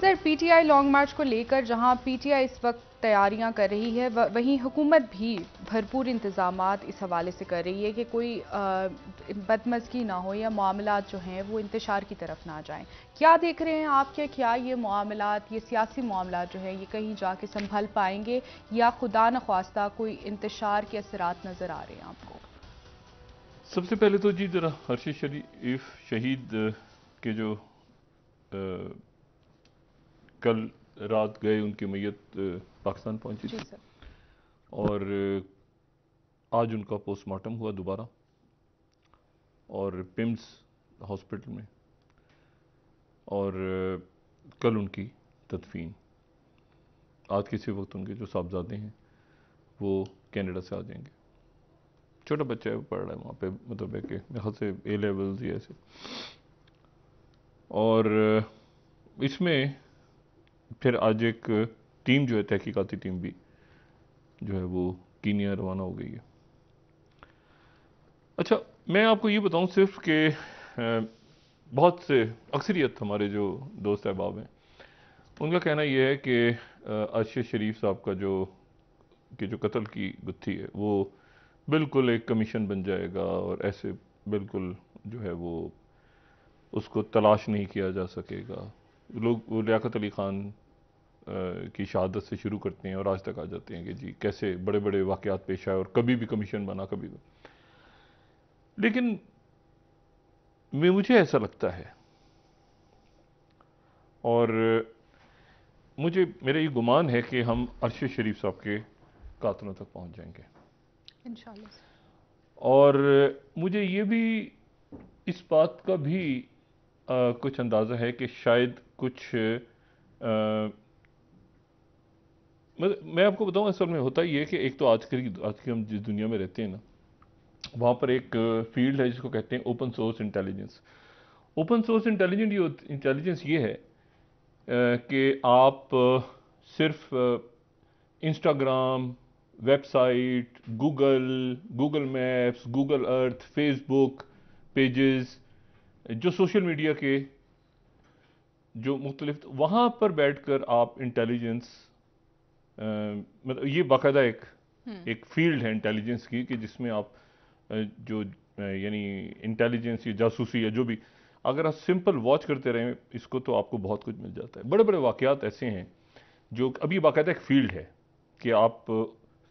Sir, PTI long मार्च को लेकर जहां पीटीआई इस वक्त तैयारियां कर रही है, वहीं हुकूमत भी भरपूर इंतजामात इस हवाले से कर रही है कि कोई बदमज़गी ना हो या मामलात जो हैं वो इंतशार की तरफ ना जाएं। क्या देख रहे हैं आप कि क्या ये मामलात, ये सियासी मामलात जो है ये कहीं जाके संभल पाएंगे या खुदा न ख्वास्ता कोई इंतशार के असरात नज़र आ रहे हैं आपको? सबसे पहले तो जी ज़रा हर्षित शरीफ शहीद के जो कल रात गए, उनकी मैयत पाकिस्तान पहुंची जी थी सर। और आज उनका पोस्टमार्टम हुआ दोबारा और पिम्स हॉस्पिटल में, और कल उनकी तदफीन। आज किसी वक्त उनके जो साहबजादे हैं वो कनाडा से आ जाएंगे। छोटा बच्चा है, वो पढ़ रहा है वहाँ पे, मतलब है कि मेरे ख्याल से ए लेवल्स या ऐसे। और इसमें फिर आज एक टीम जो है, तहकीकाती टीम भी जो है वो कीनिया रवाना हो गई है। अच्छा, मैं आपको ये बताऊं सिर्फ कि बहुत से अक्सरियत हमारे जो दोस्त अहबाब हैं उनका कहना यह है कि अर्शद शरीफ साहब का जो कत्ल की गुत्थी है वो बिल्कुल एक कमीशन बन जाएगा और ऐसे बिल्कुल जो है वो उसको तलाश नहीं किया जा सकेगा। लोग वो लियाकत अली खान की शहादत से शुरू करते हैं और आज तक आ जाते हैं कि जी कैसे बड़े बड़े वाक़यात पेश आए और कभी भी कमीशन बना, कभी भी। लेकिन मुझे ऐसा लगता है, और मुझे मेरा ये गुमान है कि हम अरशद शरीफ साहब के कातलों तक पहुंच जाएंगे। इंशाल्लाह। और मुझे ये भी इस बात का भी कुछ अंदाज़ा है कि शायद कुछ मैं आपको बताऊं, असल में होता ये है कि एक तो आज की हम जिस दुनिया में रहते हैं ना, वहाँ पर एक फील्ड है जिसको कहते हैं open source intelligence. Open source intelligence ये है कि आप सिर्फ Instagram, website, Google maps, Google Earth, Facebook pages, जो सोशल मीडिया के जो मुख्तलिफ, वहाँ पर बैठकर आप इंटेलिजेंस, मतलब ये बाकायदा एक फील्ड है इंटेलिजेंस की कि जिसमें आप जो यानी इंटेलिजेंस या जासूसी या जो भी, अगर आप सिंपल वॉच करते रहें इसको तो आपको बहुत कुछ मिल जाता है। बड़े बड़े वाक़यात ऐसे हैं जो अभी बाकायदा एक फील्ड है कि आप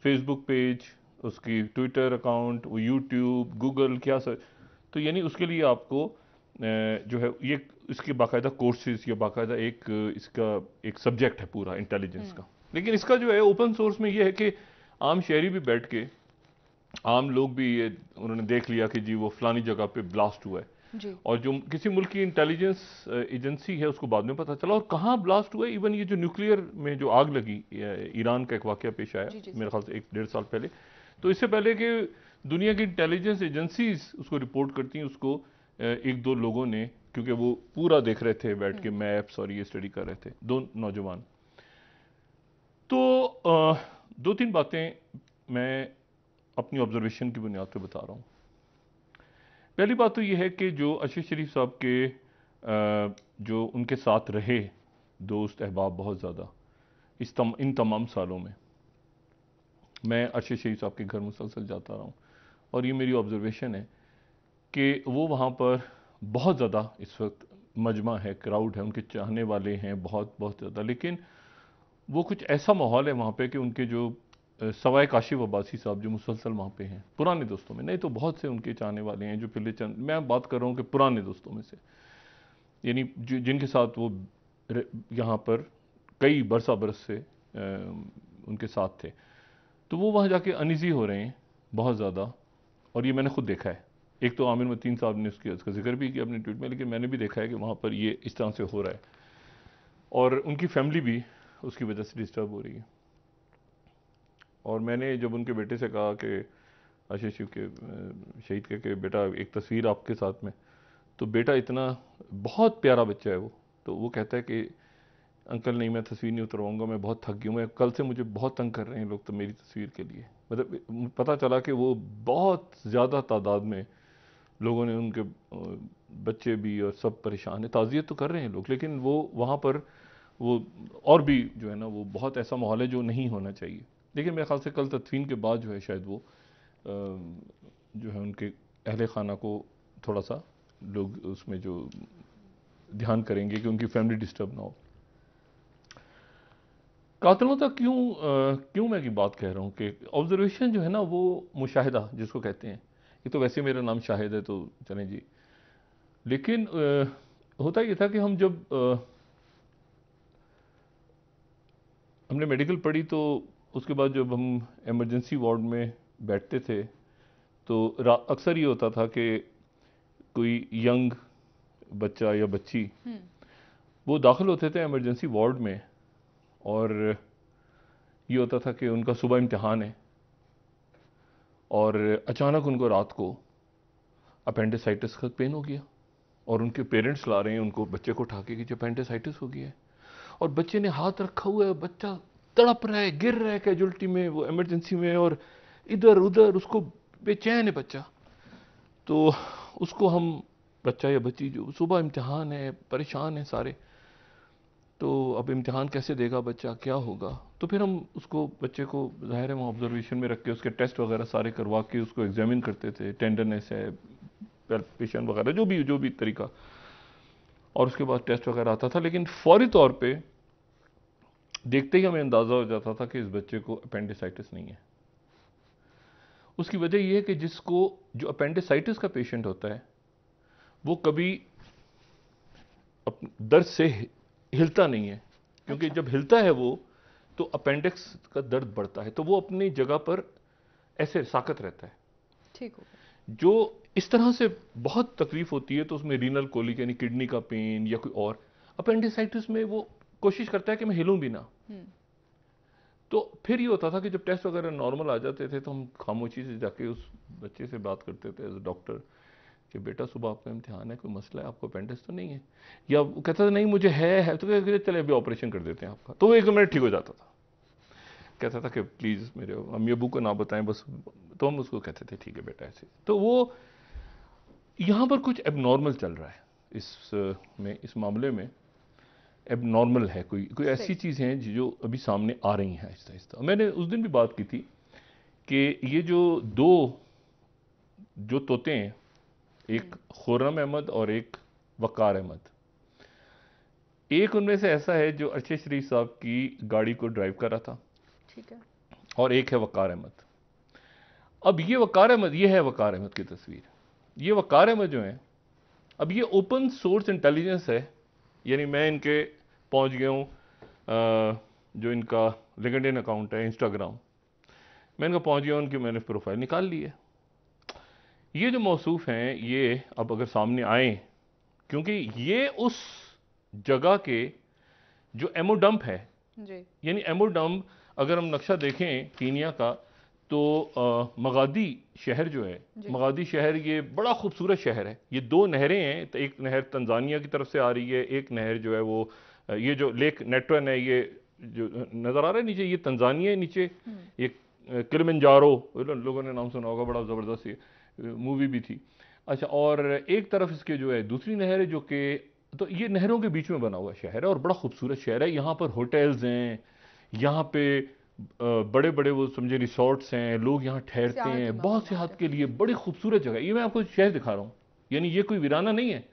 फेसबुक पेज, उसकी ट्विटर अकाउंट, वो यूट्यूब, गूगल, क्या सर, तो यानी उसके लिए आपको जो है ये इसके बाकायदा कोर्सेज या बाकायदा इसका एक सब्जेक्ट है पूरा इंटेलिजेंस का। लेकिन इसका जो है ओपन सोर्स में ये है कि आम शहरी भी बैठ के, आम लोग भी ये उन्होंने देख लिया कि जी वो फलानी जगह पे ब्लास्ट हुआ है, जी। और जो किसी मुल्क की इंटेलिजेंस एजेंसी है उसको बाद में पता चला और कहाँ ब्लास्ट हुआ है। इवन ये जो न्यूक्लियर में जो आग लगी, ईरान का एक वाकया पेश आया जी जी मेरे सर। ख्याल से 1-1.5 साल पहले। तो इससे पहले कि दुनिया की इंटेलिजेंस एजेंसीज उसको रिपोर्ट करती हैं, उसको एक दो लोगों ने, क्योंकि वो पूरा देख रहे थे बैठ के मैप्स और ये स्टडी कर रहे थे, दो नौजवान। तो दो तीन बातें मैं अपनी ऑब्जर्वेशन की बुनियाद पे बता रहा हूँ। पहली बात तो यह है कि जो अरशद शरीफ साहब के जो उनके साथ रहे दोस्त अहबाब बहुत ज़्यादा इन तमाम सालों में, मैं अरशद शरीफ साहब के घर मुसलसल जाता रहा हूँ और ये मेरी ऑब्जर्वेशन है कि वो वहाँ पर बहुत ज़्यादा इस वक्त मजमा है, क्राउड है, उनके चाहने वाले हैं बहुत बहुत ज़्यादा। लेकिन वो कुछ ऐसा माहौल है वहाँ पे कि उनके जो सवाए काशिफ अब्बासी साहब जो मुसलसल वहाँ पे हैं, पुराने दोस्तों में, नहीं तो बहुत से उनके चाहने वाले हैं जो पिछले चंद, मैं बात कर रहा हूँ कि पुराने दोस्तों में से, यानी जिनके साथ वो यहाँ पर कई बरसा बरस से उनके साथ थे, तो वो वहाँ जाके अनईज़ी हो रहे हैं बहुत ज़्यादा। और ये मैंने खुद देखा है। एक तो आमिर मतीन साहब ने उसका जिक्र भी किया अपने ट्वीट में, लेकिन मैंने भी देखा है कि वहाँ पर ये इस तरह से हो रहा है और उनकी फैमिली भी उसकी वजह से डिस्टर्ब हो रही है। और मैंने जब उनके बेटे से कहा कि अरशद शरीफ के शहीद के बेटा एक तस्वीर आपके साथ में, तो बेटा इतना बहुत प्यारा बच्चा है वो, तो वो कहता है कि अंकल नहीं, मैं तस्वीर नहीं उतरवाऊंगा, मैं बहुत थक गया हूँ, मैं कल से मुझे बहुत तंग कर रहे हैं लोग तो मेरी तस्वीर के लिए। मतलब पता चला कि वो बहुत ज़्यादा तादाद में लोगों ने, उनके बच्चे भी और सब परेशान हैं, ताज़ियत तो कर रहे हैं लोग, लेकिन वो वहाँ पर वो और भी जो है ना वो बहुत ऐसा माहौल है जो नहीं होना चाहिए। लेकिन मेरे ख्याल से कल तदफीन के बाद जो है शायद वो जो है उनके अहले खाना को थोड़ा सा लोग उसमें जो ध्यान करेंगे कि उनकी फैमिली डिस्टर्ब ना हो। कातलों तक क्यों मैं की बात कह रहा हूँ कि ऑब्जर्वेशन जो है ना वो मुशाहिदा जिसको कहते हैं, ये तो वैसे मेरा नाम शाहिद है तो चलें जी, लेकिन होता ये था कि हम जब हमने मेडिकल पढ़ी तो उसके बाद जब हम इमरजेंसी वार्ड में बैठते थे तो अक्सर ये होता था कि कोई यंग बच्चा या बच्ची वो दाखिल होते थे इमरजेंसी वार्ड में, और ये होता था कि उनका सुबह इम्तिहान है और अचानक उनको रात को अपेंडिसाइटिस का पेन हो गया और उनके पेरेंट्स ला रहे हैं उनको बच्चे को उठा के कि अपेंडिसाइटिस हो गया है, और बच्चे ने हाथ रखा हुआ है, बच्चा तड़प रहा है, गिर रहा है कैजुअल्टी में, वो इमरजेंसी में, और इधर उधर उसको बेचैन है बच्चा। तो उसको हम बच्चा या बच्ची जो सुबह इम्तिहान है, परेशान है सारे, तो अब इम्तिहान कैसे देगा बच्चा, क्या होगा। तो फिर हम उसको बच्चे को ज़ाहिर है वहाँ ऑब्जर्वेशन में रख के उसके टेस्ट वगैरह सारे करवा के उसको एग्जामिन करते थे, टेंडरनेस है, पेशेंट वगैरह जो भी तरीका, और उसके बाद टेस्ट वगैरह आता था। लेकिन फौरी तौर पे देखते ही हमें अंदाज़ा हो जाता था कि इस बच्चे को अपेंडिसाइटिस नहीं है। उसकी वजह यह है कि जो अपेंडिसाइटिस का पेशेंट होता है वो कभी दर्द से हिलता नहीं है, क्योंकि जब हिलता है वो तो अपेंडिक्स का दर्द बढ़ता है, तो वो अपनी जगह पर ऐसे साकत रहता है। ठीक हो। जो इस तरह से बहुत तकलीफ होती है तो उसमें रीनल कोलिक यानी किडनी का पेन या कोई और, अपेंडिसाइटिस में वो कोशिश करता है कि मैं हिलूं भी ना। तो फिर ये होता था कि जब टेस्ट वगैरह नॉर्मल आ जाते थे तो हम खामोशी से जाके उस बच्चे से बात करते थे एज ए डॉक्टर कि बेटा सुबह आपका इम्तिहान है, कोई मसला है, आपको अपेंडिक्स तो नहीं है, या वो कहता था नहीं मुझे है, तो कहते चले अभी ऑपरेशन कर देते हैं आपका, तो वो 1 मिनट ठीक हो जाता था। कहता था कि प्लीज़ मेरे अम्मी अबू को ना बताएं बस, तो हम उसको कहते थे ठीक है बेटा ऐसे। तो वो यहाँ पर कुछ एबनॉर्मल चल रहा है इस मामले में एबनॉर्मल है, कोई ऐसी चीज़ें हैं जो अभी सामने आ रही हैं आहिस्ता आहिस्ता। मैंने उस दिन भी बात की थी कि ये जो तोते हैं, एक खुर्रम अहमद और एक वकार अहमद, एक उनमें से ऐसा है जो अरशद शरीफ साहब की गाड़ी को ड्राइव कर रहा था, ठीक है, और एक है वकार अहमद। अब ये है वकार अहमद की तस्वीर। ये वकार अहमद जो है, अब ये ओपन सोर्स इंटेलिजेंस है, यानी मैं इनके पहुंच गया हूँ, जो इनका लिंक्डइन अकाउंट है इंस्टाग्राम, मैं इनका पहुंच गया, उनकी मैंने प्रोफाइल निकाल ली है। ये जो मौसूफ हैं ये अब अगर सामने आए, क्योंकि ये उस जगह के जो एमोडम्प है जी, यानी एमोडम्प अगर हम नक्शा देखें कीनिया का तो मगादी शहर जो है, मगादी शहर ये बड़ा खूबसूरत शहर है। ये 2 नहरें हैं, तो एक नहर तंजानिया की तरफ से आ रही है, एक नहर जो है वो ये जो लेक नेट्रन है, ये जो नज़र आ रहा है नीचे, ये तंजानिया है नीचे, ये किलिमंजारो लोगों ने नाम सुना होगा, बड़ा ज़बरदस्त ये मूवी भी थी। अच्छा, और एक तरफ इसके जो है दूसरी नहर है जो कि, तो ये नहरों के बीच में बना हुआ शहर है और बड़ा खूबसूरत शहर है। यहाँ पर होटल्स हैं, यहाँ पे बड़े बड़े वो समझे रिसोर्ट्स हैं, लोग यहाँ ठहरते हैं, बहुत सेहत के लिए बड़ी खूबसूरत जगह। ये मैं आपको शहर दिखा रहा हूँ, यानी ये कोई वीराना नहीं है,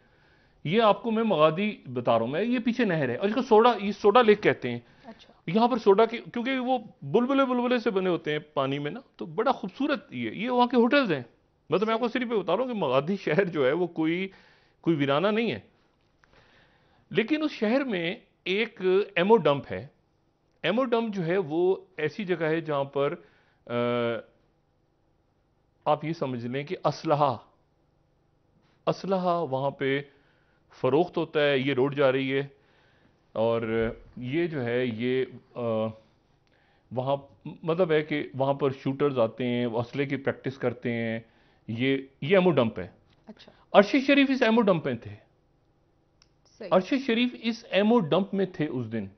ये आपको मैं मगादी बता रहा हूँ मैं। ये पीछे नहर है और इसको ये सोडा लेक कहते हैं। अच्छा। यहाँ पर सोडा के, क्योंकि वो बुलबुले से बने होते हैं पानी में ना, तो बड़ा खूबसूरत ये वहाँ के होटल्स हैं। मतलब मैं आपको सिर्फ बता रहा हूँ कि मगादी शहर जो है वो कोई वीराना नहीं है। लेकिन उस शहर में एक एमोडम्प है। एमोडम्प जो है वो ऐसी जगह है जहां पर आप ये समझ लें कि असलहा वहां पे फरोख्त होता है। ये रोड जा रही है और ये जो है ये वहाँ मतलब है कि वहाँ पर शूटर्स आते हैं, वो असले की प्रैक्टिस करते हैं। ये एमोडम्प है। अच्छा। अरशद शरीफ इस एमोडम्प में थे। अरशद शरीफ इस एमोडम्प में थे उस दिन।